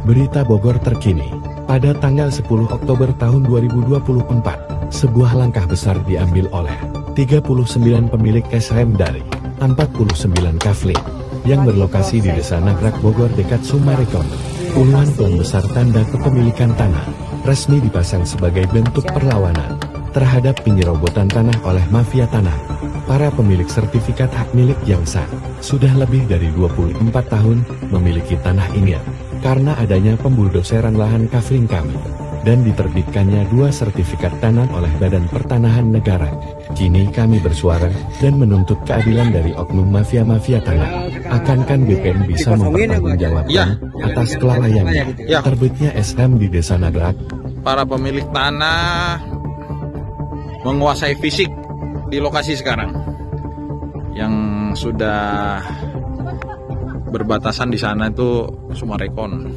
Berita Bogor terkini. Pada tanggal 10 Oktober tahun 2024, sebuah langkah besar diambil oleh 39 pemilik SHM dari 49 kafling yang berlokasi di Desa Nagrak Bogor dekat Sumarekon. Puluhan pelang besar tanda kepemilikan tanah resmi dipasang sebagai bentuk perlawanan terhadap penyerobotan tanah oleh mafia tanah. Para pemilik sertifikat hak milik yang sah sudah lebih dari 24 tahun memiliki tanah ini karena adanya pembuldoseran lahan kafling kami dan diterbitkannya 2 sertifikat tanah oleh Badan Pertanahan Negara. Kini kami bersuara dan menuntut keadilan dari oknum mafia-mafia tanah. Akankan BPN bisa mempertanggungjawabkan atas kelalaiannya terbitnya SHM di Desa Nagrak. Para pemilik tanah menguasai fisik di lokasi sekarang yang sudah berbatasan di sana itu Sumarekon.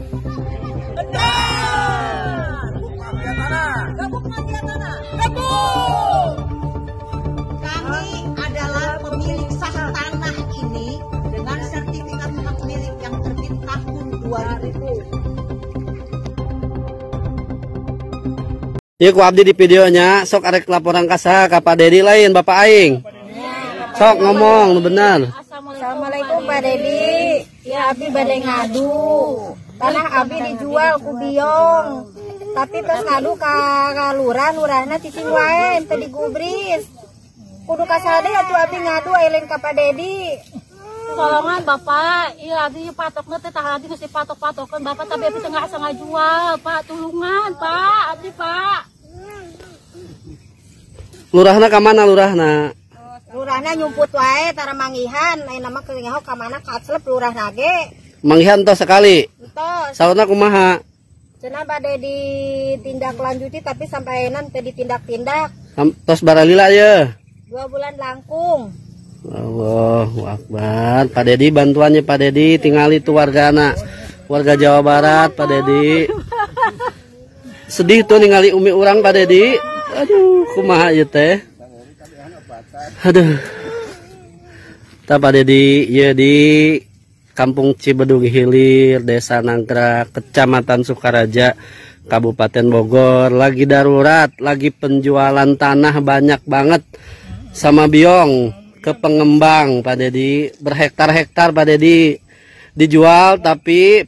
Kami adalah pemilik sah tanah ini dengan sertifikat hak milik yang terbit tahun 2000. Iya ku abdi di videonya, sok arek laporan kasa ka Pak Dedi lain Bapak Aing. Sok ngomong benar. Assalamualaikum Pak Dedi. Ya abdi bade ngadu. Tanah abdi dijual ku biong. Tapi pas ngadu ka lurahna cicing wae teu digubris. Kudu kasade atuh abdi ngadu eling ka Pak Dedi. Tolongan Bapak, iya abdi patokna teh tah abdi geus dipatok-patokeun Bapak tapi abdi teu ngasa jual, Pak. Tulungan, Pak. Abdi, Pak. Lurahna ka mana lurahna? Lurahna nyumput wae tara manggihan, ayeuna mah keungaho ka mana kaclep lurahna ge. Manggihan tos sekali. Entos. Saurna kumaha? Cenah bade ditindaklanjuti tapi sampai ayeuna teu ditindak-tindak. Tos baralila ye. 2 bulan langkung. Allahu Akbar. Pak Dedi bantuannya Pak Dedi tingali tuh warga Jawa Barat Pak Dedi. Sedih tuh ningali umi urang Pak Dedi. Aduh kumaha ieu teh. Aduh. Tah Pak Dedi ieu di Kampung Cibedung Hilir, Desa Nagrak, Kecamatan Sukaraja, Kabupaten Bogor lagi darurat, lagi penjualan tanah banyak banget sama biong ke pengembang Pak Dedi, berhektar-hektar Pak Dedi dijual tapi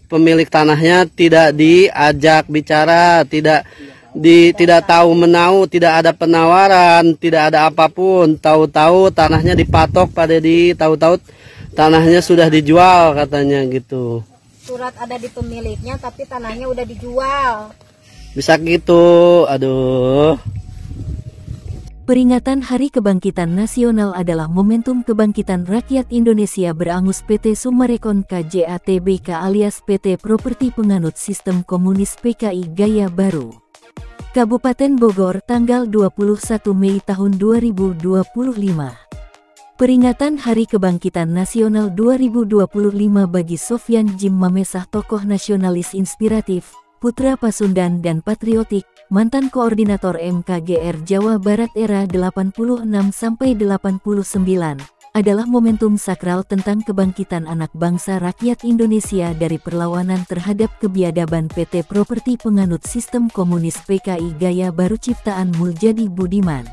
pemilik tanahnya tidak diajak bicara, tidak tahu menau, tidak ada penawaran, tidak ada apapun. Tahu-tahu tanahnya dipatok Pak Dedi, tahu-tahu tanahnya sudah dijual katanya gitu. Surat ada di pemiliknya tapi tanahnya udah dijual. Bisa gitu, aduh. Peringatan Hari Kebangkitan Nasional adalah momentum kebangkitan rakyat Indonesia berangus PT Sumarekon KJATBK alias PT Properti Penganut Sistem Komunis PKI Gaya Baru. Kabupaten Bogor tanggal 21 Mei tahun 2025. Peringatan Hari Kebangkitan Nasional 2025 bagi Sofyan Jim Mamesah, tokoh nasionalis inspiratif, putra Pasundan dan patriotik, mantan koordinator MKGR Jawa Barat era 86-89, adalah momentum sakral tentang kebangkitan anak bangsa rakyat Indonesia dari perlawanan terhadap kebiadaban PT Properti Penganut Sistem Komunis PKI Gaya Baru ciptaan Muljadi Budiman,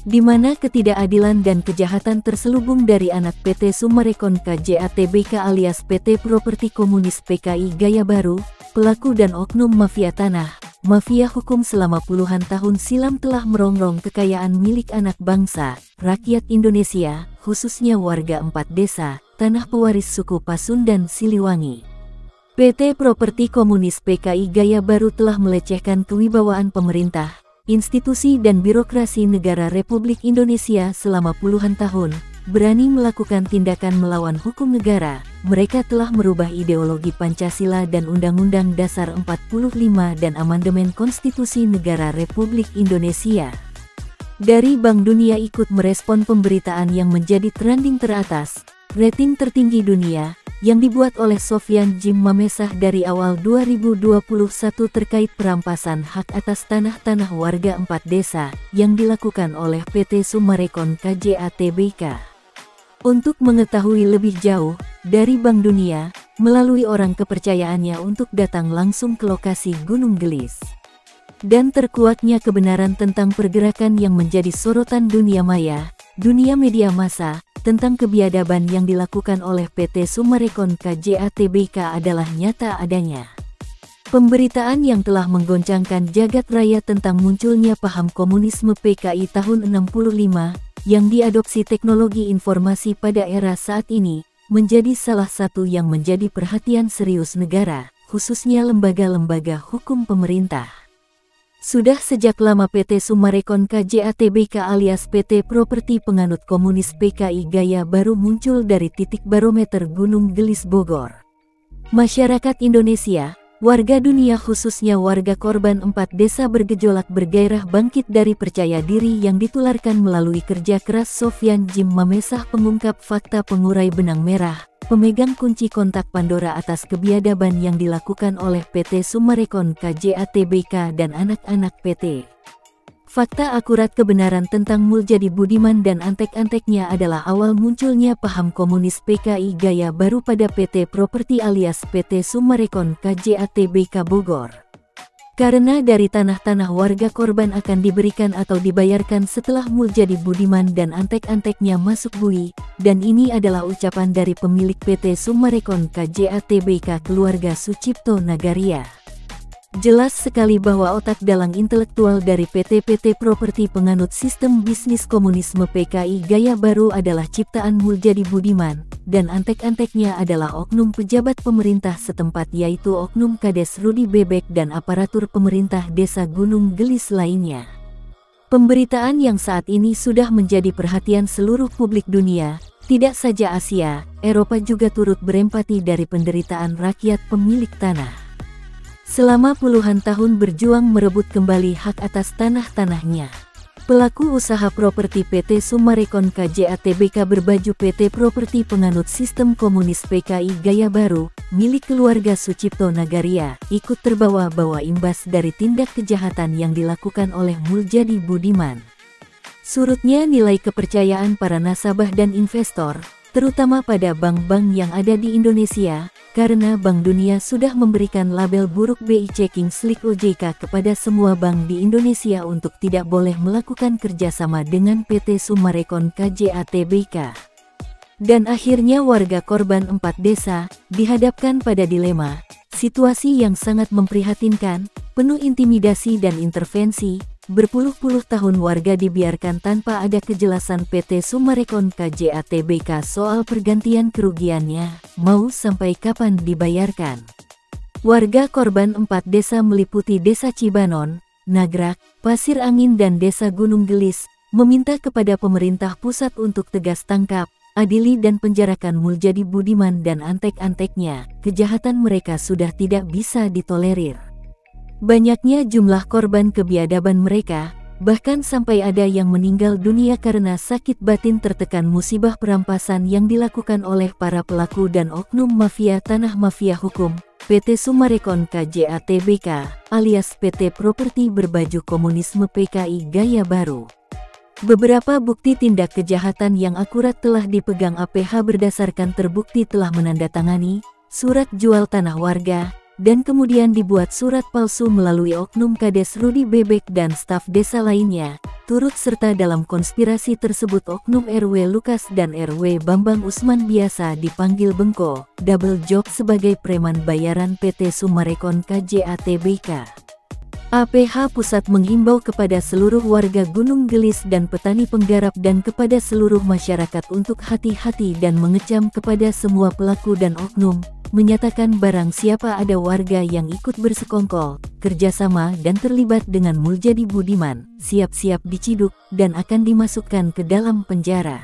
di mana ketidakadilan dan kejahatan terselubung dari anak PT Sumarekon KJATBK alias PT Properti Komunis PKI Gaya Baru. Pelaku dan oknum mafia tanah, mafia hukum selama puluhan tahun silam telah merongrong kekayaan milik anak bangsa, rakyat Indonesia, khususnya warga 4 desa, tanah pewaris suku Pasundan Siliwangi. PT Properti Komunis PKI Gaya Baru telah melecehkan kewibawaan pemerintah, institusi dan birokrasi negara Republik Indonesia selama puluhan tahun, berani melakukan tindakan melawan hukum negara. Mereka telah merubah ideologi Pancasila dan Undang-Undang Dasar 45 dan Amandemen Konstitusi Negara Republik Indonesia. Dari Bank Dunia ikut merespon pemberitaan yang menjadi trending teratas, rating tertinggi dunia, yang dibuat oleh Sofyan Jim Mamesah dari awal 2021 terkait perampasan hak atas tanah-tanah warga 4 desa yang dilakukan oleh PT Sumarekon KJATBK. Untuk mengetahui lebih jauh, dari Bank Dunia, melalui orang kepercayaannya untuk datang langsung ke lokasi Gunung Gelis. Dan terkuaknya kebenaran tentang pergerakan yang menjadi sorotan dunia maya, dunia media massa, tentang kebiadaban yang dilakukan oleh PT Summarecon KJA Tbk adalah nyata adanya. Pemberitaan yang telah menggoncangkan jagat raya tentang munculnya paham komunisme PKI tahun 65, yang diadopsi teknologi informasi pada era saat ini, menjadi salah satu yang menjadi perhatian serius negara, khususnya lembaga-lembaga hukum pemerintah. Sudah sejak lama PT Summarecon KJA Tbk alias PT Properti Penganut Komunis PKI Gaya Baru muncul dari titik barometer Gunung Gelis Bogor. Masyarakat Indonesia, warga dunia khususnya warga korban 4 desa bergejolak bergairah bangkit dari percaya diri yang ditularkan melalui kerja keras Sofyan Jim Mamesah, pengungkap fakta, pengurai benang merah, pemegang kunci kontak Pandora atas kebiadaban yang dilakukan oleh PT Summarecon KJA Tbk dan anak-anak PT. Fakta akurat kebenaran tentang Muljadi Budiman dan antek-anteknya adalah awal munculnya paham komunis PKI Gaya Baru pada PT Properti alias PT Summarecon KJA Tbk Bogor. Karena dari tanah-tanah warga korban akan diberikan atau dibayarkan setelah Muljadi Budiman dan antek-anteknya masuk bui, dan ini adalah ucapan dari pemilik PT Summarecon KJA Tbk keluarga Sucipto Nagaria. Jelas sekali bahwa otak dalang intelektual dari PT Properti Penganut Sistem Bisnis Komunisme PKI Gaya Baru adalah ciptaan Muljadi Budiman, dan antek-anteknya adalah oknum pejabat pemerintah setempat yaitu oknum Kades Rudi Bebek dan aparatur pemerintah desa Gunung Gelis lainnya. Pemberitaan yang saat ini sudah menjadi perhatian seluruh publik dunia, tidak saja Asia, Eropa juga turut berempati dari penderitaan rakyat pemilik tanah. Selama puluhan tahun berjuang merebut kembali hak atas tanah-tanahnya. Pelaku usaha properti PT Summarecon KJA Tbk berbaju PT Properti Penganut Sistem Komunis PKI Gaya Baru, milik keluarga Sucipto Nagaria, ikut terbawa-bawa imbas dari tindak kejahatan yang dilakukan oleh Muljadi Budiman. Surutnya nilai kepercayaan para nasabah dan investor, terutama pada bank-bank yang ada di Indonesia, karena Bank Dunia sudah memberikan label buruk BI Checking Slick OJK kepada semua bank di Indonesia untuk tidak boleh melakukan kerjasama dengan PT Summarecon KJA Tbk. Dan akhirnya warga korban 4 desa dihadapkan pada dilema, situasi yang sangat memprihatinkan, penuh intimidasi dan intervensi. Berpuluh-puluh tahun warga dibiarkan tanpa ada kejelasan PT Summarecon KJA Tbk soal pergantian kerugiannya, mau sampai kapan dibayarkan. Warga korban 4 desa meliputi Desa Cibanon, Nagrak, Pasir Angin dan Desa Gunung Gelis, meminta kepada pemerintah pusat untuk tegas tangkap, adili dan penjarakan Muljadi Budiman dan antek-anteknya. Kejahatan mereka sudah tidak bisa ditolerir. Banyaknya jumlah korban kebiadaban mereka, bahkan sampai ada yang meninggal dunia karena sakit batin tertekan musibah perampasan yang dilakukan oleh para pelaku dan oknum mafia tanah mafia hukum, PT Summarecon KJA Tbk, alias PT Properti Berbaju Komunisme PKI Gaya Baru. Beberapa bukti tindak kejahatan yang akurat telah dipegang APH berdasarkan terbukti telah menandatangani surat jual tanah warga, dan kemudian dibuat surat palsu melalui oknum Kades Rudi Bebek dan staf desa lainnya. Turut serta dalam konspirasi tersebut oknum RW Lukas dan RW Bambang Usman biasa dipanggil Bengko, double job sebagai preman bayaran PT Summarecon KJA Tbk. APH Pusat menghimbau kepada seluruh warga Gunung Gelis dan petani penggarap dan kepada seluruh masyarakat untuk hati-hati dan mengecam kepada semua pelaku dan oknum, menyatakan barang siapa ada warga yang ikut bersekongkol, kerjasama dan terlibat dengan Muljadi Budiman, siap-siap diciduk dan akan dimasukkan ke dalam penjara.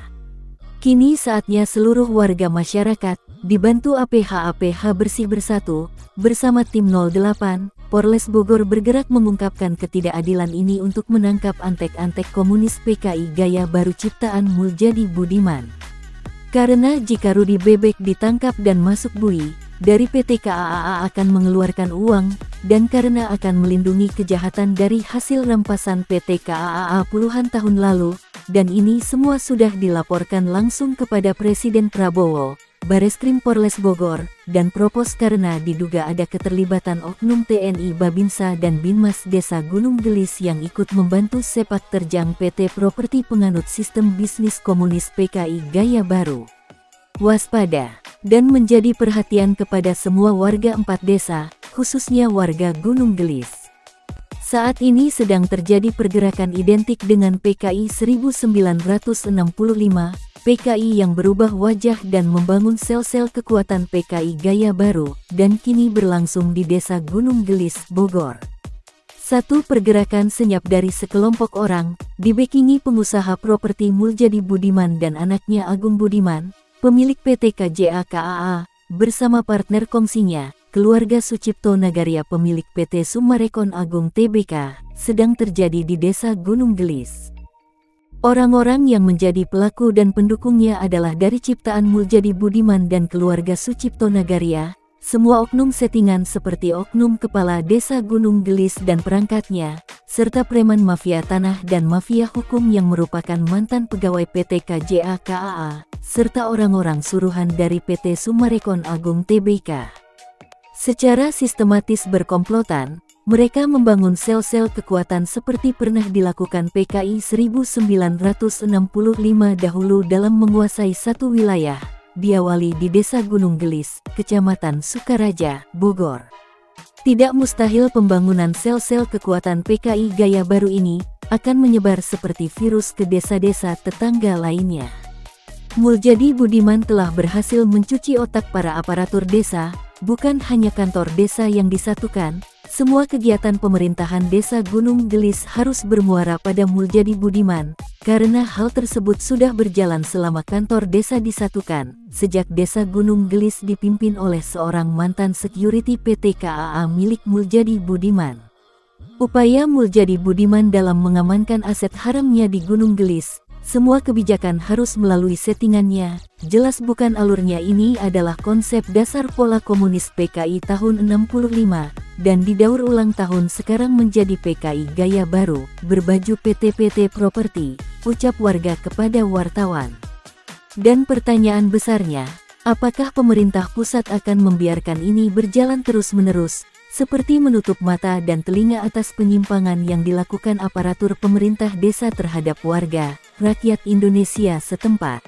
Kini saatnya seluruh warga masyarakat, dibantu APH Bersih Bersatu, bersama tim 08, Polres Bogor bergerak mengungkapkan ketidakadilan ini untuk menangkap antek-antek komunis PKI Gaya Baru ciptaan Muljadi Budiman. Karena jika Rudi Bebek ditangkap dan masuk bui, dari PT KAA akan mengeluarkan uang, dan karena akan melindungi kejahatan dari hasil rampasan PT KAA puluhan tahun lalu, dan ini semua sudah dilaporkan langsung kepada Presiden Prabowo, Bareskrim Polres Bogor, dan Propos karena diduga ada keterlibatan oknum TNI Babinsa dan Binmas Desa Gunung Gelis yang ikut membantu sepak terjang PT Properti Penganut Sistem Bisnis Komunis PKI Gaya Baru. Waspada, dan menjadi perhatian kepada semua warga 4 desa, khususnya warga Gunung Gelis. Saat ini sedang terjadi pergerakan identik dengan PKI 1965, PKI yang berubah wajah dan membangun sel-sel kekuatan PKI Gaya Baru, dan kini berlangsung di Desa Gunung Gelis, Bogor. Satu pergerakan senyap dari sekelompok orang, dibekingi pengusaha properti Muljadi Budiman dan anaknya Agung Budiman, pemilik PT KJA KAA, bersama partner kongsinya, keluarga Sucipto Nagaria pemilik PT Sumarekon Agung Tbk, sedang terjadi di Desa Gunung Gelis. Orang-orang yang menjadi pelaku dan pendukungnya adalah dari ciptaan Muljadi Budiman dan keluarga Sucipto Nagaria, semua oknum settingan seperti oknum kepala Desa Gunung Gelis dan perangkatnya, serta preman mafia tanah dan mafia hukum yang merupakan mantan pegawai PT KJA KAA, serta orang-orang suruhan dari PT Sumarekon Agung Tbk. Secara sistematis berkomplotan, mereka membangun sel-sel kekuatan seperti pernah dilakukan PKI 1965 dahulu dalam menguasai satu wilayah, diawali di Desa Gunung Gelis, Kecamatan Sukaraja, Bogor. Tidak mustahil pembangunan sel-sel kekuatan PKI Gaya Baru ini akan menyebar seperti virus ke desa-desa tetangga lainnya. Muljadi Budiman telah berhasil mencuci otak para aparatur desa, bukan hanya kantor desa yang disatukan. Semua kegiatan pemerintahan Desa Gunung Gelis harus bermuara pada Muljadi Budiman, karena hal tersebut sudah berjalan selama kantor desa disatukan, sejak Desa Gunung Gelis dipimpin oleh seorang mantan security PT KAA milik Muljadi Budiman. Upaya Muljadi Budiman dalam mengamankan aset haramnya di Gunung Gelis, semua kebijakan harus melalui settingannya, jelas bukan alurnya. Ini adalah konsep dasar pola komunis PKI tahun 65, dan didaur ulang tahun sekarang menjadi PKI Gaya Baru, berbaju PT Properti, ucap warga kepada wartawan. Dan pertanyaan besarnya, apakah pemerintah pusat akan membiarkan ini berjalan terus-menerus, seperti menutup mata dan telinga atas penyimpangan yang dilakukan aparatur pemerintah desa terhadap warga, rakyat Indonesia setempat.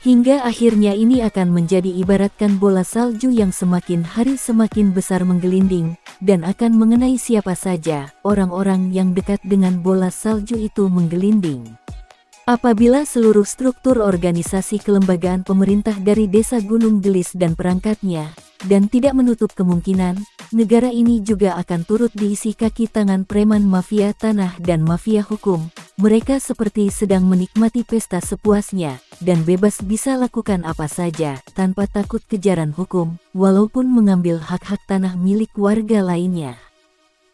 Hingga akhirnya ini akan menjadi ibaratkan bola salju yang semakin hari semakin besar menggelinding, dan akan mengenai siapa saja, orang-orang yang dekat dengan bola salju itu menggelinding. Apabila seluruh struktur organisasi kelembagaan pemerintah dari Desa Gunung Gelis dan perangkatnya, dan tidak menutup kemungkinan, negara ini juga akan turut diisi kaki tangan preman mafia tanah dan mafia hukum. Mereka seperti sedang menikmati pesta sepuasnya, dan bebas bisa lakukan apa saja, tanpa takut kejaran hukum, walaupun mengambil hak-hak tanah milik warga lainnya.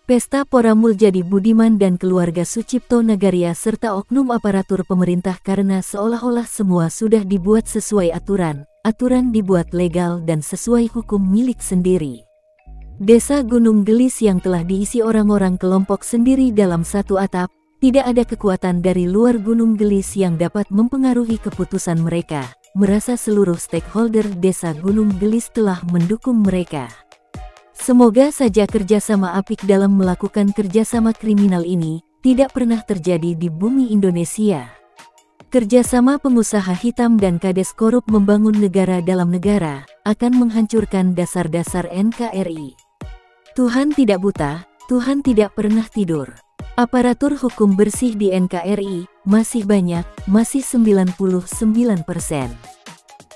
Pesta pora Muljadi Budiman dan keluarga Sucipto Nagaria serta oknum aparatur pemerintah karena seolah-olah semua sudah dibuat sesuai aturan, aturan dibuat legal dan sesuai hukum milik sendiri. Desa Gunung Gelis yang telah diisi orang-orang kelompok sendiri dalam satu atap, tidak ada kekuatan dari luar Gunung Gelis yang dapat mempengaruhi keputusan mereka, merasa seluruh stakeholder Desa Gunung Gelis telah mendukung mereka. Semoga saja kerjasama apik dalam melakukan kerjasama kriminal ini tidak pernah terjadi di bumi Indonesia. Kerjasama pengusaha hitam dan kades korup membangun negara dalam negara akan menghancurkan dasar-dasar NKRI. Tuhan tidak buta, Tuhan tidak pernah tidur. Aparatur hukum bersih di NKRI masih banyak, masih 99%.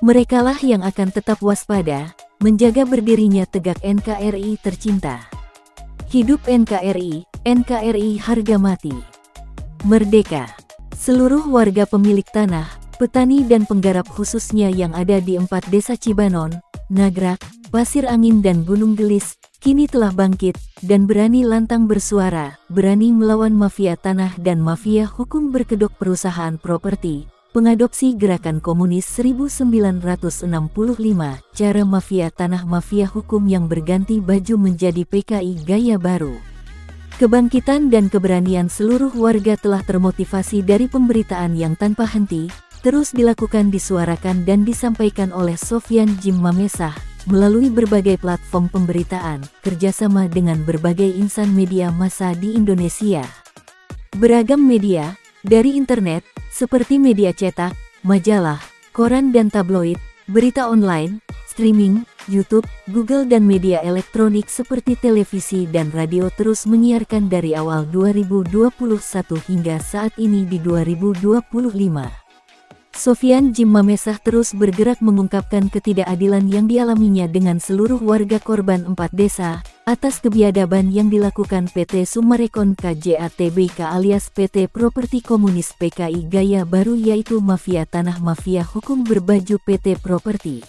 Merekalah yang akan tetap waspada, menjaga berdirinya tegak NKRI tercinta. Hidup NKRI, NKRI harga mati. Merdeka. Seluruh warga pemilik tanah, petani dan penggarap khususnya yang ada di 4 desa Cibanon, Nagrak, Pasir Angin dan Gunung Gelis, kini telah bangkit, dan berani lantang bersuara, berani melawan mafia tanah dan mafia hukum berkedok perusahaan properti, pengadopsi gerakan komunis 1965, cara mafia tanah mafia hukum yang berganti baju menjadi PKI Gaya Baru. Kebangkitan dan keberanian seluruh warga telah termotivasi dari pemberitaan yang tanpa henti, terus dilakukan, disuarakan dan disampaikan oleh Sofyan Jim Mamesah melalui berbagai platform pemberitaan, kerjasama dengan berbagai insan media massa di Indonesia. Beragam media, dari internet, seperti media cetak, majalah, koran dan tabloid, berita online, streaming, YouTube, Google dan media elektronik seperti televisi dan radio terus menyiarkan dari awal 2021 hingga saat ini di 2025. Sofyan Jim Mamesah terus bergerak mengungkapkan ketidakadilan yang dialaminya dengan seluruh warga korban 4 desa, atas kebiadaban yang dilakukan PT Summarecon KJA Tbk alias PT Properti Komunis PKI Gaya Baru, yaitu mafia tanah, mafia hukum berbaju PT Properti.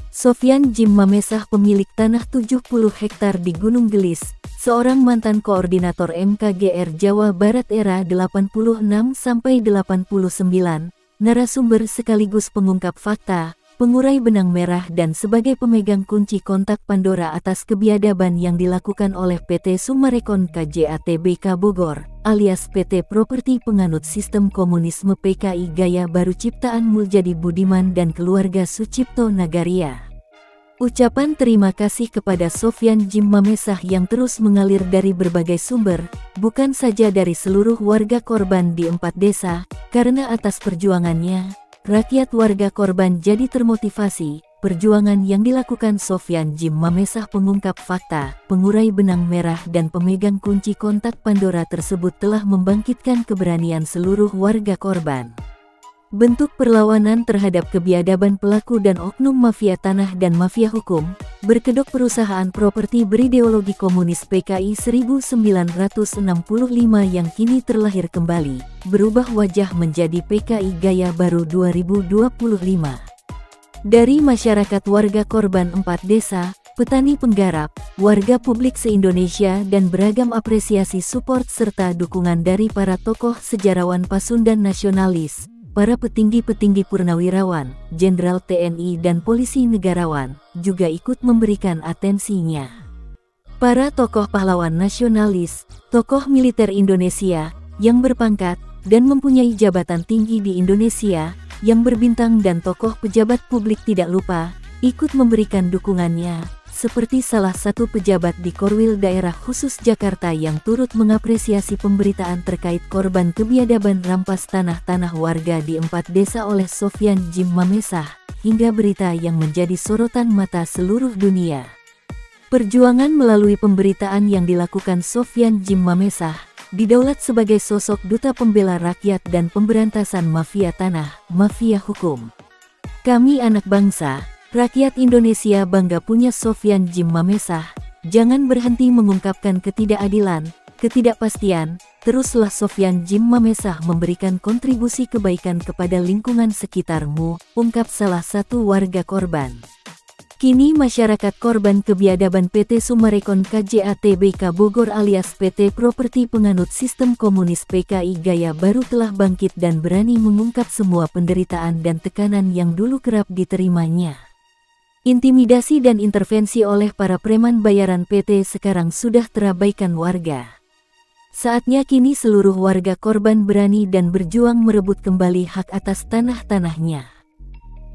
Sofyan Jim Mamesah, pemilik tanah 70 hektar di Gunung Gelis, seorang mantan koordinator MKGR Jawa Barat era 86-89, narasumber sekaligus pengungkap fakta, pengurai benang merah dan sebagai pemegang kunci kontak Pandora atas kebiadaban yang dilakukan oleh PT Summarecon KJA Tbk Bogor, alias PT Properti penganut sistem komunisme PKI Gaya Baru ciptaan Muljadi Budiman dan keluarga Sucipto Nagaria. Ucapan terima kasih kepada Sofyan Jim Mamesah yang terus mengalir dari berbagai sumber, bukan saja dari seluruh warga korban di 4 desa, karena atas perjuangannya, rakyat warga korban jadi termotivasi. Perjuangan yang dilakukan Sofyan Jim Mamesah, pengungkap fakta, pengurai benang merah dan pemegang kunci kontak Pandora tersebut telah membangkitkan keberanian seluruh warga korban. Bentuk perlawanan terhadap kebiadaban pelaku dan oknum mafia tanah dan mafia hukum, berkedok perusahaan properti berideologi komunis PKI 1965 yang kini terlahir kembali, berubah wajah menjadi PKI Gaya Baru 2025. Dari masyarakat warga korban 4 desa, petani penggarap, warga publik se-Indonesia dan beragam apresiasi, support serta dukungan dari para tokoh sejarawan Pasundan nasionalis, para petinggi-petinggi purnawirawan, jenderal TNI dan polisi negarawan, juga ikut memberikan atensinya. Para tokoh pahlawan nasionalis, tokoh militer Indonesia, yang berpangkat, dan mempunyai jabatan tinggi di Indonesia, yang berbintang dan tokoh pejabat publik tidak lupa, ikut memberikan dukungannya, seperti salah satu pejabat di Korwil Daerah Khusus Jakarta yang turut mengapresiasi pemberitaan terkait korban kebiadaban rampas tanah-tanah warga di 4 desa oleh Sofyan Jim Mamesah, hingga berita yang menjadi sorotan mata seluruh dunia. Perjuangan melalui pemberitaan yang dilakukan Sofyan Jim Mamesah, didaulat sebagai sosok duta pembela rakyat dan pemberantasan mafia tanah, mafia hukum. Kami anak bangsa, rakyat Indonesia bangga punya Sofyan Jim Mamesah. Jangan berhenti mengungkapkan ketidakadilan, ketidakpastian. Teruslah Sofyan Jim Mamesah memberikan kontribusi kebaikan kepada lingkungan sekitarmu, ungkap salah satu warga korban. Kini masyarakat korban kebiadaban PT Summarecon KJA Tbk Bogor alias PT Properti penganut sistem komunis PKI Gaya Baru telah bangkit dan berani mengungkap semua penderitaan dan tekanan yang dulu kerap diterimanya. Intimidasi dan intervensi oleh para preman bayaran PT sekarang sudah terabaikan warga. Saatnya kini seluruh warga korban berani dan berjuang merebut kembali hak atas tanah-tanahnya.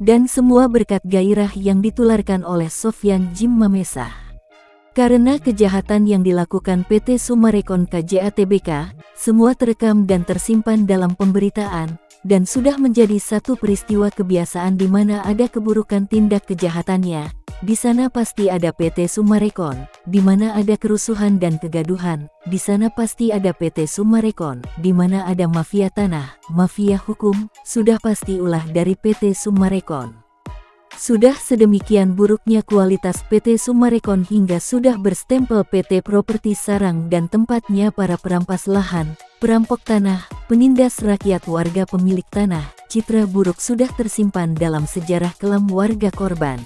Dan semua berkat gairah yang ditularkan oleh Sofyan Jim Mamesah. Karena kejahatan yang dilakukan PT Summarecon KJA Tbk, semua terekam dan tersimpan dalam pemberitaan, dan sudah menjadi satu peristiwa kebiasaan di mana ada keburukan tindak kejahatannya. Di sana pasti ada PT Summarecon, di mana ada kerusuhan dan kegaduhan. Di sana pasti ada PT Summarecon, di mana ada mafia tanah, mafia hukum, sudah pasti ulah dari PT Summarecon. Sudah sedemikian buruknya kualitas PT Summarecon hingga sudah berstempel PT Properti sarang dan tempatnya para perampas lahan, perampok tanah, penindas rakyat warga pemilik tanah. Citra buruk sudah tersimpan dalam sejarah kelam warga korban.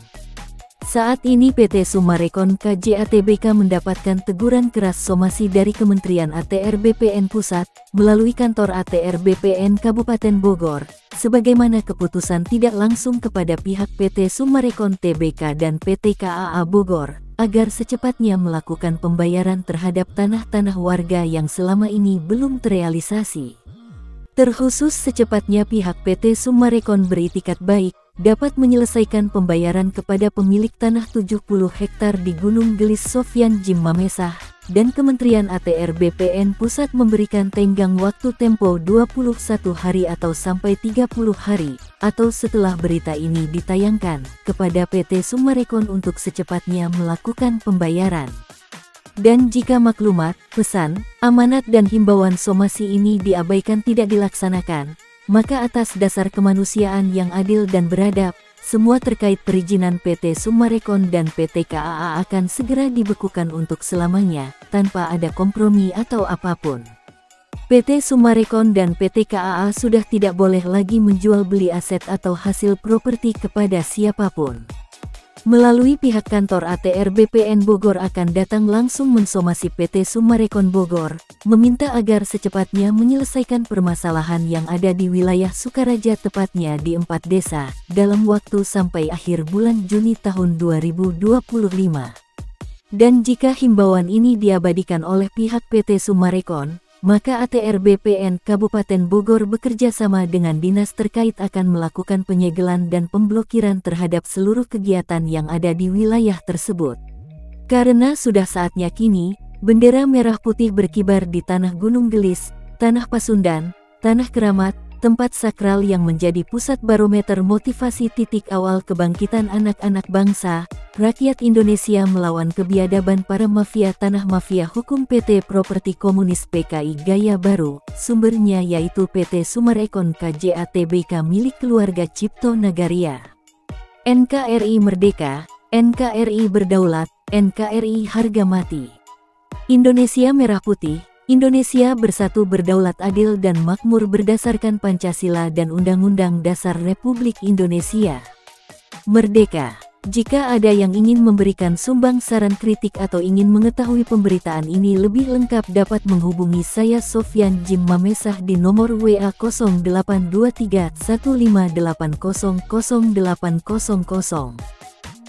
Saat ini PT Summarecon KJA Tbk mendapatkan teguran keras somasi dari Kementerian ATR BPN Pusat, melalui kantor ATR BPN Kabupaten Bogor, sebagaimana keputusan tidak langsung kepada pihak PT Summarecon Tbk dan PT KAA Bogor, agar secepatnya melakukan pembayaran terhadap tanah-tanah warga yang selama ini belum terrealisasi. Terkhusus secepatnya pihak PT Summarecon beritikat baik dapat menyelesaikan pembayaran kepada pemilik tanah 70 hektar di Gunung Gelis Sofyan Jim Mamesah, dan Kementerian ATR BPN Pusat memberikan tenggang waktu tempo 21 hari atau sampai 30 hari, atau setelah berita ini ditayangkan, kepada PT Summarecon untuk secepatnya melakukan pembayaran. Dan jika maklumat, pesan, amanat dan himbauan somasi ini diabaikan tidak dilaksanakan, maka atas dasar kemanusiaan yang adil dan beradab, semua terkait perizinan PT Summarecon dan PT KAA akan segera dibekukan untuk selamanya, tanpa ada kompromi atau apapun. PT Summarecon dan PT KAA sudah tidak boleh lagi menjual beli aset atau hasil properti kepada siapapun. Melalui pihak kantor ATR BPN Bogor akan datang langsung mensomasi PT Summarecon Bogor, meminta agar secepatnya menyelesaikan permasalahan yang ada di wilayah Sukaraja tepatnya di 4 desa, dalam waktu sampai akhir bulan Juni tahun 2025. Dan jika himbauan ini diabadikan oleh pihak PT Summarecon, maka ATR BPN Kabupaten Bogor bekerja sama dengan dinas terkait akan melakukan penyegelan dan pemblokiran terhadap seluruh kegiatan yang ada di wilayah tersebut. Karena sudah saatnya kini, bendera merah putih berkibar di tanah Gunung Gelis, tanah Pasundan, tanah Keramat, tempat sakral yang menjadi pusat barometer motivasi titik awal kebangkitan anak-anak bangsa, rakyat Indonesia melawan kebiadaban para mafia tanah mafia hukum PT Properti Komunis PKI Gaya Baru, sumbernya yaitu PT Summarecon KJA Tbk milik keluarga Cipto Nagaria. NKRI Merdeka, NKRI Berdaulat, NKRI Harga Mati. Indonesia Merah Putih, Indonesia bersatu berdaulat adil dan makmur berdasarkan Pancasila dan Undang-Undang Dasar Republik Indonesia. Merdeka! Jika ada yang ingin memberikan sumbang saran kritik atau ingin mengetahui pemberitaan ini lebih lengkap dapat menghubungi saya Sofyan Jim Mamesah di nomor WA 082315800800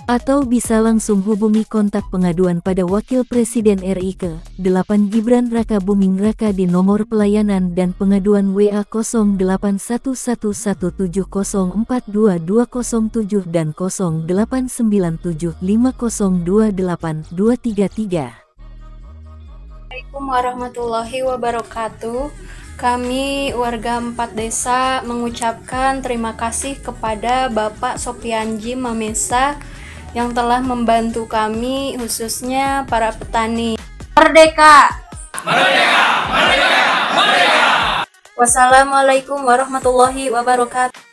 atau bisa langsung hubungi kontak pengaduan pada Wakil Presiden RI ke-8 Gibran Raka Buming Raka di nomor pelayanan dan pengaduan WA 081117042207 dan 08975028233233. Assalamualaikum warahmatullahi wabarakatuh. Kami warga 4 desa mengucapkan terima kasih kepada Bapak Sofyan Jim Mamesah yang telah membantu kami, khususnya para petani. Merdeka! Merdeka! Merdeka! Merdeka! Wassalamualaikum warahmatullahi wabarakatuh.